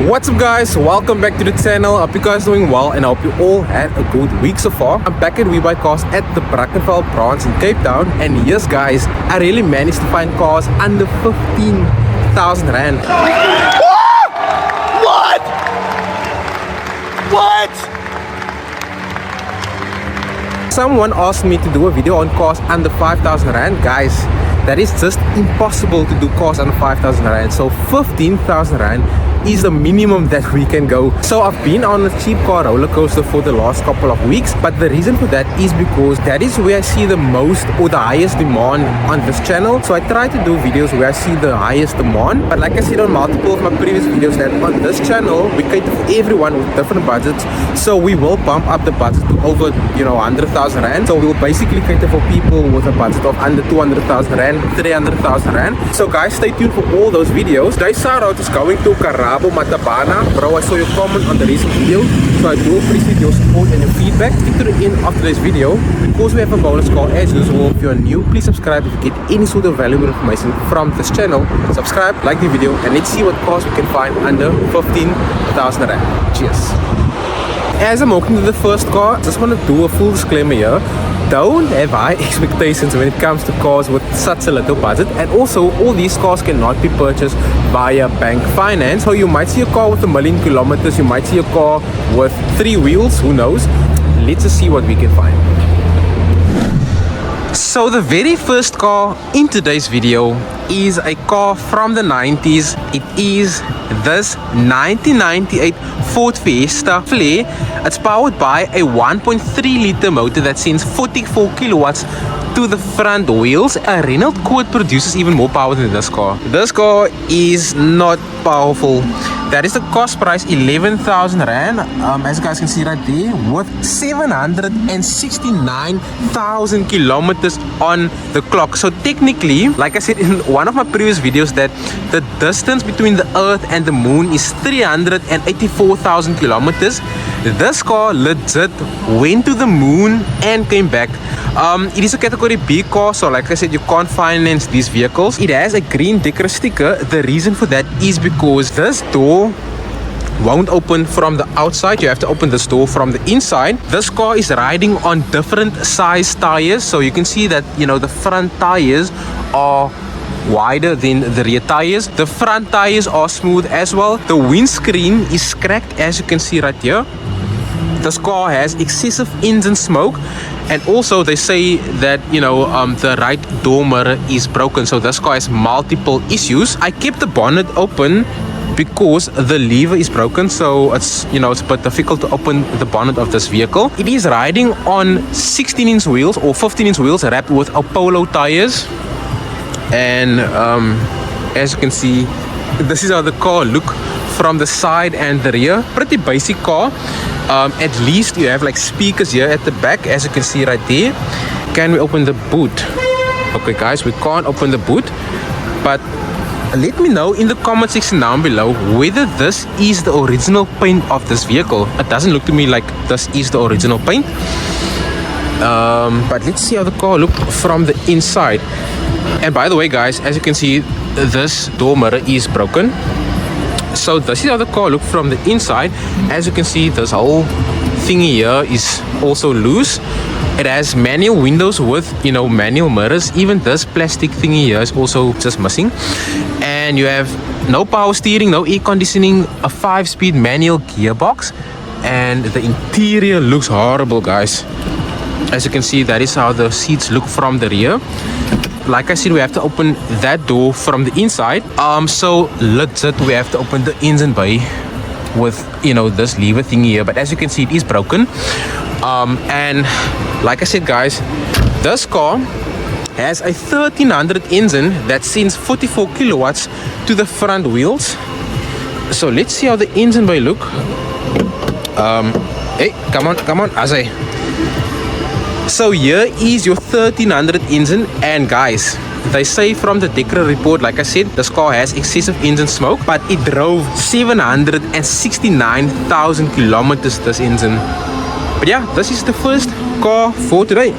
What's up guys, welcome back to the channel. I hope you guys are doing well and I hope you all had a good week so far. I'm back at Webuycars at the Brackenfell branch in Cape Town, and yes guys, I really managed to find cars under 15,000 rand. What? What? Someone asked me to do a video on cars under 5,000 rand. Guys, that is just impossible to do cars under 5,000 rand. So 15,000 rand is the minimum that we can go. So I've been on a cheap car roller coaster for the last couple of weeks, but the reason for that is because that is where I see the most or the highest demand on this channel. So I try to do videos where I see the highest demand, but like I said on multiple of my previous videos, that on this channel we cater for everyone with different budgets. So we will bump up the budget to over 100,000 rand. So we will basically cater for people with a budget of under 200,000 rand, 300,000 rand. So guys, stay tuned for all those videos. Today's shout out is going to Matabana. Bro, I saw your comment on the recent video, so I do appreciate your support and your feedback. Stick to the end of today's video because we have a bonus call as usual. If you are new, please subscribe if you get any sort of valuable information from this channel. Subscribe, like the video, and let's see what cars we can find under 15,000 rand. Cheers. As I'm walking to the first car, I just want to do a full disclaimer here. Don't have high expectations when it comes to cars with such a little budget, and also all these cars cannot be purchased via bank finance. So you might see a car with 1 million kilometers, you might see a car with 3 wheels, who knows. Let's just see what we can find. So the very first car in today's video is a car from the 90s. It is this 1998 Ford Fiesta Flair. It's powered by a 1.3 liter motor that sends 44 kilowatts to the front wheels. A Renault Quad produces even more power than this car. This car is not powerful. That is the cost price, 11,000 rand. As you guys can see right there, with 769,000 kilometers on the clock. So technically, like I said in one of my previous videos, that the distance between the earth and the moon is 384,000 kilometers. This car legit went to the moon and came back. It is a category B car, so like I said, you can't finance these vehicles. It has a green decker sticker. The reason for that is because this door won't open from the outside. You have to open this door from the inside. This car is riding on different size tires, so you can see that the front tires are wider than the rear tires. The front tires are smooth as well. The windscreen is cracked, as you can see right here. This car has excessive engine smoke, and also they say that the right door mirror is broken, so this car has multiple issues. I kept the bonnet open because the lever is broken, so it's it's a bit difficult to open the bonnet of this vehicle. It is riding on 16-inch wheels or 15-inch wheels wrapped with Opel tires, and as you can see, this is how the car look from the side and the rear. Pretty basic car. At least you have like speakers here at the back, as you can see right there. Can we open the boot? Okay guys, we can't open the boot, but let me know in the comment section down below whether this is the original paint of this vehicle. It doesn't look to me like this is the original paint, but let's see how the car looks from the inside. And by the way guys, as you can see, this door mirror is broken. So this is how the car looks from the inside. As you can see, this whole thingy here is also loose. It has manual windows with manual mirrors. Even this plastic thingy here is also just missing. And you have no power steering, no air conditioning, a 5-speed manual gearbox, and the interior looks horrible guys. As you can see, that is how the seats look from the rear. Like I said, we have to open that door from the inside. So legit, we have to open the engine bay with this lever thingy here. But as you can see, it is broken. And like I said guys, this car has a 1300 engine that sends 44 kilowatts to the front wheels. So let's see how the engine bay look. Hey, come on, Azay. So here is your 1300 engine, and guys, they say from the Decker report, like I said, this car has excessive engine smoke, but it drove 769,000 kilometers, this engine. But yeah, this is the first car for today.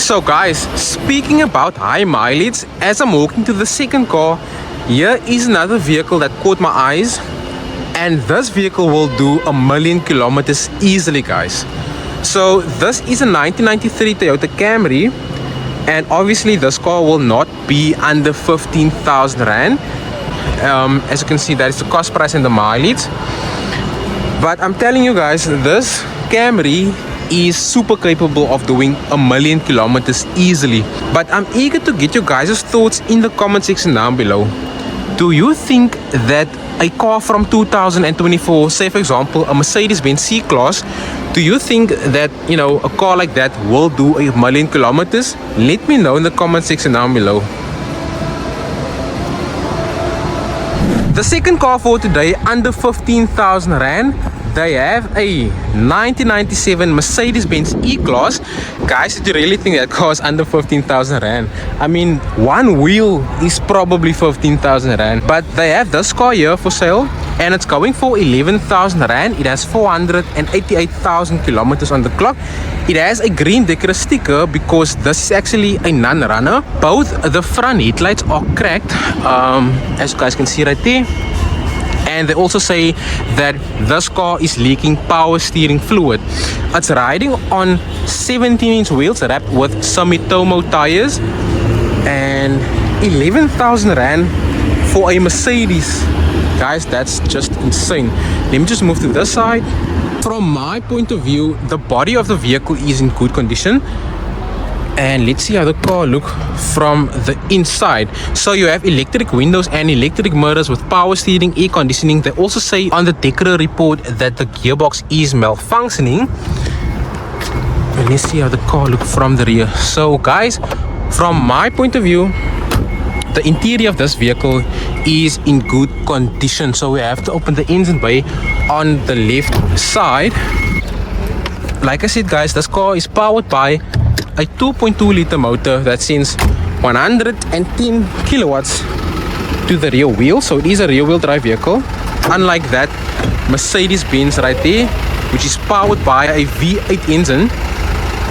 So guys, speaking about high mileage, as I'm walking to the second car, here is another vehicle that caught my eyes, and this vehicle will do 1,000,000 kilometers easily, guys. So this is a 1993 Toyota Camry, and obviously this car will not be under 15,000 rand. As you can see, that is the cost price and the mileage. But I'm telling you guys, this Camry is super capable of doing 1,000,000 kilometers easily. But I'm eager to get you guys' thoughts in the comment section down below. Do you think that a car from 2024, say for example a Mercedes-Benz E Class, do you think that, you know, a car like that will do 1,000,000 kilometers? Let me know in the comment section down below. The second car for today, under 15,000 rand, they have a 1997 Mercedes-Benz E Class. Guys, did you really think that car is under 15,000 rand? I mean, one wheel is probably 15,000 rand. But they have this car here for sale, and it's going for 11,000 rand. It has 488,000 kilometers on the clock. It has a green decorative sticker because this is actually a non-runner. Both the front headlights are cracked, as you guys can see right there. And they also say that this car is leaking power steering fluid. It's riding on 17-inch wheels wrapped with Sumitomo tires, and 11,000 rand for a Mercedes. Guys, that's just insane. Let me just move to this side. From my point of view, the body of the vehicle is in good condition. And let's see how the car looks from the inside. So you have electric windows and electric mirrors with power steering, air conditioning. They also say on the decorator report that the gearbox is malfunctioning. And let's see how the car looks from the rear. So guys, from my point of view, the interior of this vehicle is in good condition. So we have to open the engine bay on the left side. Like I said guys, this car is powered by a 2.2 liter motor that sends 110 kilowatts to the rear wheel. So it is a rear wheel drive vehicle, unlike that Mercedes-Benz right there, which is powered by a V8 engine.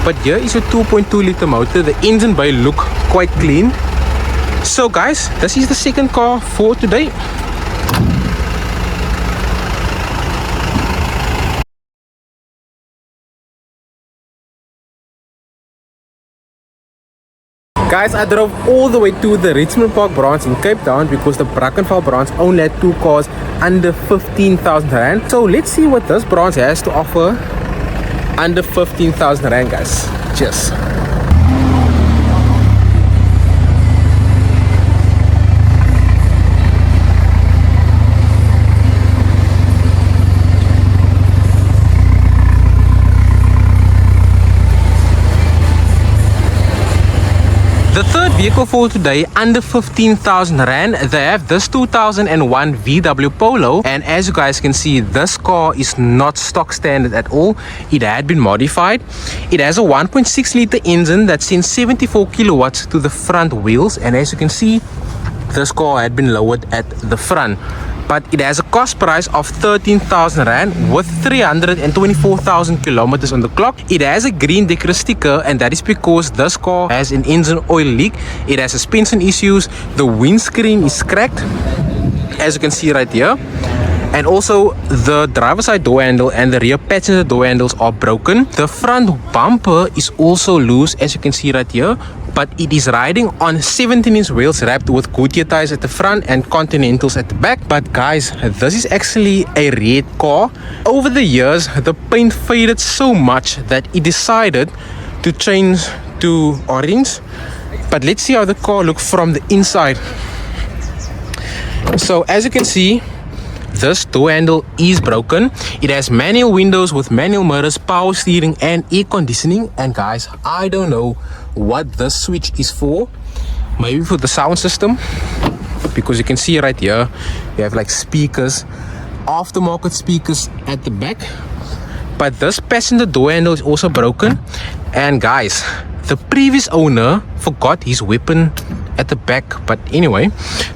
But here is a 2.2 liter motor. The engine bay look quite clean. So guys, this is the second car for today. Guys, I drove all the way to the Richmond Park branch in Cape Town because the Brackenfell branch only had 2 cars under 15,000 rand. So let's see what this branch has to offer under 15,000 rand, guys. Cheers. The third vehicle for today, under 15,000 rand, they have this 2001 VW Polo, and as you guys can see, this car is not stock standard at all. It had been modified. It has a 1.6 liter engine that sends 74 kilowatts to the front wheels, and as you can see, this car had been lowered at the front. But it has a cost price of 13,000 rand with 324,000 kilometers on the clock. It has a green decorative sticker, and that is because this car has an engine oil leak. It has suspension issues. The windscreen is cracked, as you can see right here. And also the driver's side door handle and the rear passenger door handles are broken. The front bumper is also loose, as you can see right here. But it is riding on 17-inch wheels wrapped with Goodyear tires at the front and Continentals at the back. But guys, this is actually a red car. Over the years, the paint faded so much that it decided to change to orange. But let's see how the car looks from the inside. So as you can see, this door handle is broken. It has manual windows with manual mirrors, power steering and air conditioning. And guys, I don't know what this switch is for. Maybe for the sound system, because you can see right here you have like speakers, aftermarket speakers at the back. But this passenger door handle is also broken. And guys, the previous owner forgot his weapon at the back. But anyway,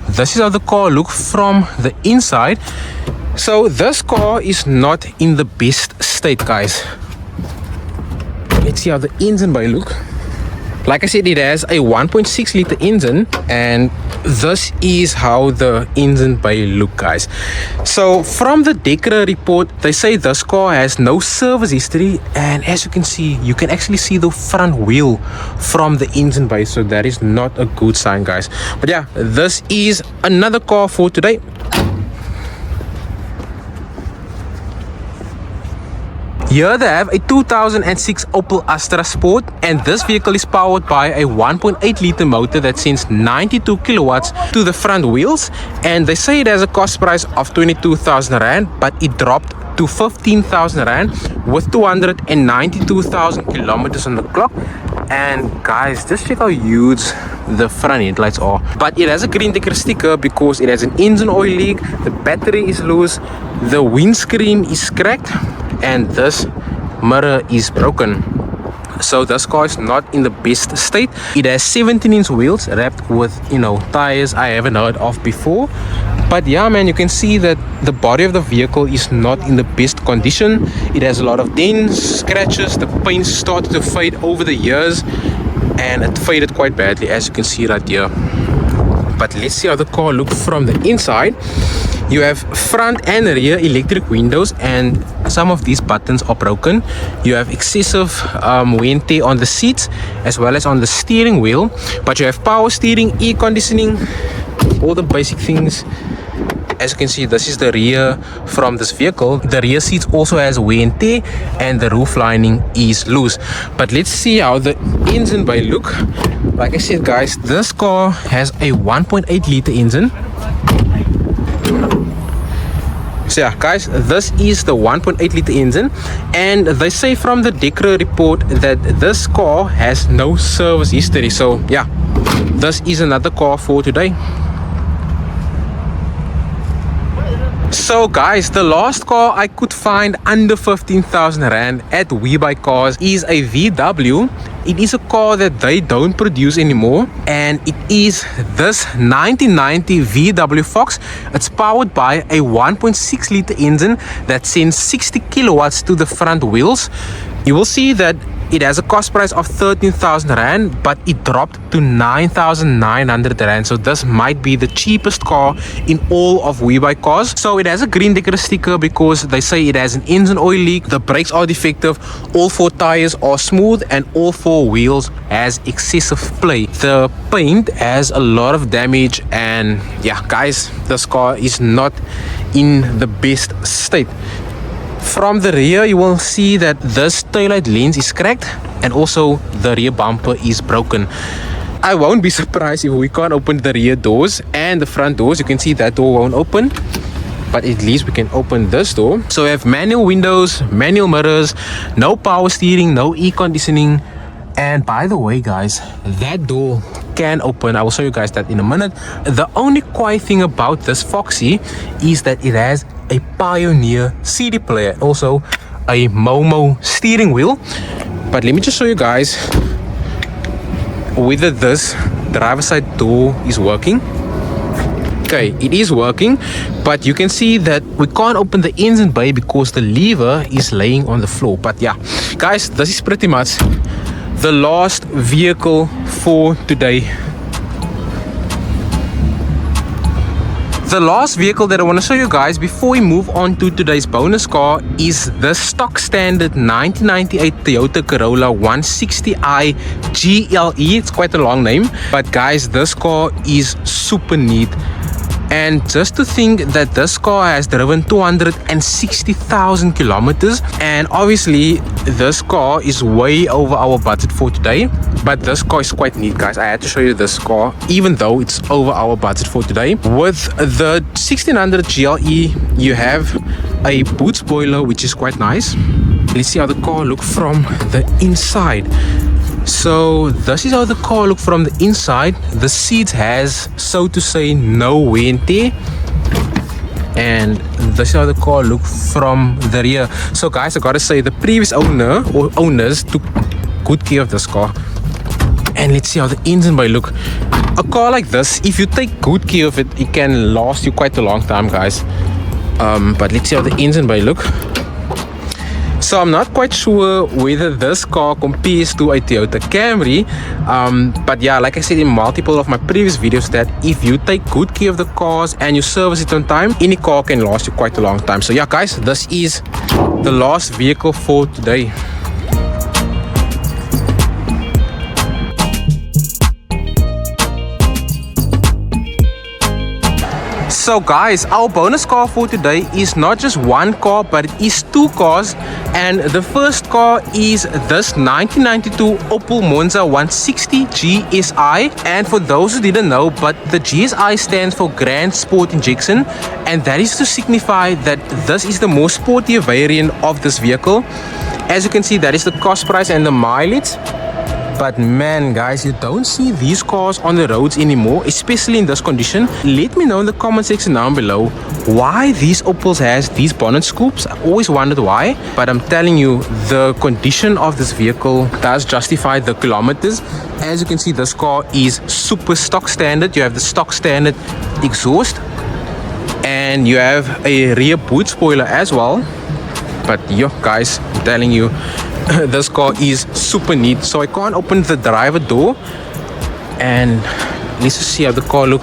this is how the car looks from the inside. So this car is not in the best state, guys. Let's see how the engine bay look. Like I said, it has a 1.6 liter engine, and this is how the engine bay look, guys. So from the Decra report, they say this car has no service history, and as you can see, you can actually see the front wheel from the engine bay, so that is not a good sign, guys. But yeah, this is another car for today. Here they have a 2006 Opel Astra Sport, and this vehicle is powered by a 1.8 liter motor that sends 92 kilowatts to the front wheels, and they say it has a cost price of 22,000 rand, but it dropped to 15,000 rand with 292,000 kilometers on the clock. And guys, just check how huge the front headlights are. But it has a green Decra sticker because it has an engine oil leak, the battery is loose, the windscreen is cracked, and this mirror is broken. So this car is not in the best state. It has 17-inch wheels wrapped with, tires I haven't heard of before. But yeah, man, you can see that the body of the vehicle is not in the best condition. It has a lot of dents, scratches, the paint started to fade over the years, and it faded quite badly, as you can see right here. But let's see how the car looks from the inside. You have front and rear electric windows, and some of these buttons are broken. You have excessive wear and tear on the seats as well as on the steering wheel, but you have power steering, air conditioning, all the basic things. As you can see, this is the rear from this vehicle. The rear seats also has wear and tear, and the roof lining is loose. But let's see how the engine bay look. Like I said, guys, this car has a 1.8 liter engine. So yeah, guys, this is the 1.8 liter engine, and they say from the Decra report that this car has no service history. So yeah, this is another car for today. So guys, the last car I could find under 15,000 rand at Webuycars is a VW. It is a car that they don't produce anymore, and it is this 1990 VW Fox. It's powered by a 1.6 liter engine that sends 60 kilowatts to the front wheels. You will see that it has a cost price of 13,000 rand, but it dropped to 9,900 rand. So this might be the cheapest car in all of Webuycars. So it has a green Decra sticker because they say it has an engine oil leak, the brakes are defective, all 4 tires are smooth, and all 4 wheels has excessive play. The paint has a lot of damage, and yeah, guys, this car is not in the best state. From the rear, you will see that this taillight lens is cracked, and also the rear bumper is broken. I won't be surprised if we can't open the rear doors and the front doors. You can see that door won't open, but at least we can open this door. So we have manual windows, manual mirrors, no power steering, no air conditioning. And by the way, guys, that door can open. I will show you guys that in a minute. The only quiet thing about this Foxy is that it has a Pioneer CD player, also a Momo steering wheel. But let me just show you guys whether this driver's side door is working. Okay, it is working, but you can see that we can't open the engine bay because the lever is laying on the floor. But yeah, guys, this is pretty much the last vehicle for today. The last vehicle that I want to show you guys before we move on to today's bonus car is the stock standard 1998 Toyota Corolla 160i GLE. It's quite a long name, but guys, this car is super neat. And just to think that this car has driven 260,000 kilometers, and obviously this car is way over our budget for today, but this car is quite neat, guys. I had to show you this car even though it's over our budget for today. With the 1600 GLE, you have a boot spoiler, which is quite nice. Let's see how the car looks from the inside. So this is how the car looks from the inside. The seat has, so to say, no wear and tear, and this is how the car looks from the rear. So guys, I gotta say, the previous owner or owners took good care of this car. And let's see how the engine bay look. A car like this, if you take good care of it, it can last you quite a long time, guys. But let's see how the engine bay look. So I'm not quite sure whether this car compares to a Toyota Camry, but yeah, like I said in multiple of my previous videos, that if you take good care of the cars and you service it on time, any car can last you quite a long time. So yeah guys, this is the last vehicle for today. So guys, our bonus car for today is not just one car, but it is two cars. And the first car is this 1992 Opel Monza 160 GSI. And for those who didn't know, but the GSI stands for Grand Sport Injection, and that is to signify that this is the most sporty variant of this vehicle. As you can see, that is the cost price and the mileage. But man guys, you don't see these cars on the roads anymore, especially in this condition. Let me know in the comment section down below why these Opels has these bonnet scoops. I always wondered why, but I'm telling you, the condition of this vehicle does justify the kilometers. As you can see, this car is super stock standard. You have the stock standard exhaust, and you have a rear boot spoiler as well. But yo guys, I'm telling you, this car is super neat. So I can't open the driver door, and let's just see how the car look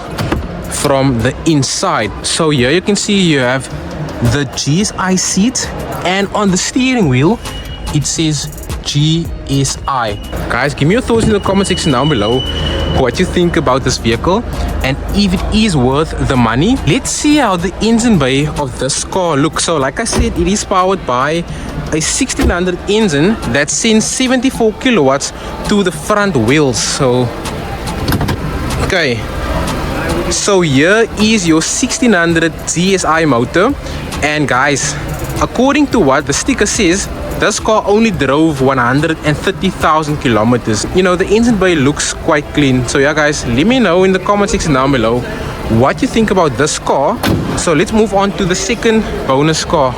from the inside. So here you can see you have the GSI seats, and on the steering wheel it says GSI. Guys, give me your thoughts in the comment section down below, what you think about this vehicle and if it is worth the money. Let's see how the engine bay of this car looks. So like I said, it is powered by a 1600 engine that sends 74 kilowatts to the front wheels. So okay, so here is your 1600 GSI motor, and guys, according to what the sticker says, this car only drove 130,000 kilometers. You know, the engine bay looks quite clean. So yeah guys, let me know in the comment section down below what you think about this car. So let's move on to the second bonus car.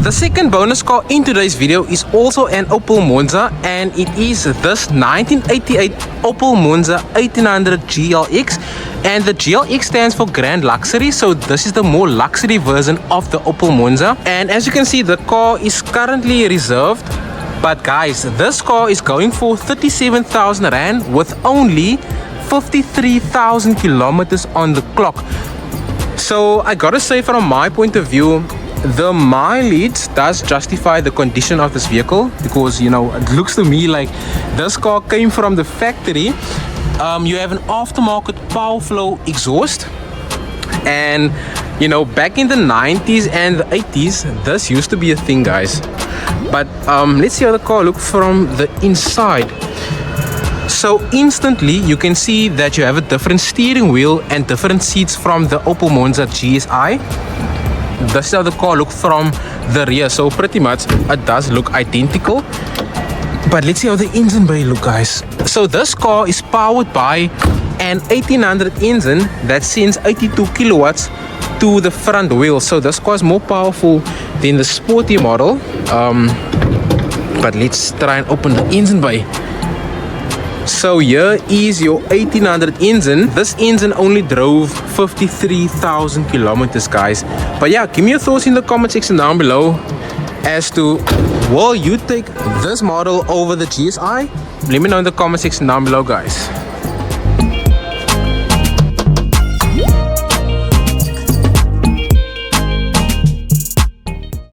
The second bonus car in today's video is also an Opel Monza, and it is this 1988 Opel Monza 1800 GLX, and the GLX stands for Grand Luxury. So this is the more luxury version of the Opel Monza, and as you can see, the car is currently reserved. But guys, this car is going for 37,000 Rand with only 53,000 kilometers on the clock. So I gotta say, from my point of view, the mileage does justify the condition of this vehicle, because you know, it looks to me like this car came from the factory. You have an aftermarket power flow exhaust, and you know, back in the 90s and the 80s this used to be a thing guys. But let's see how the car looks from the inside. So instantly you can see that you have a different steering wheel and different seats from the Opel Monza GSI. This is how the car looks from the rear. So pretty much it does look identical. But let's see how the engine bay look guys. So this car is powered by an 1800 engine that sends 82 kilowatts to the front wheel. So this car is more powerful than the sporty model. But let's try and open the engine bay. So here is your 1800 engine. This engine only drove 53,000 kilometers guys. But yeah, give me your thoughts in the comment section down below as to, will you take this model over the GSI? Let me know in the comment section down below guys.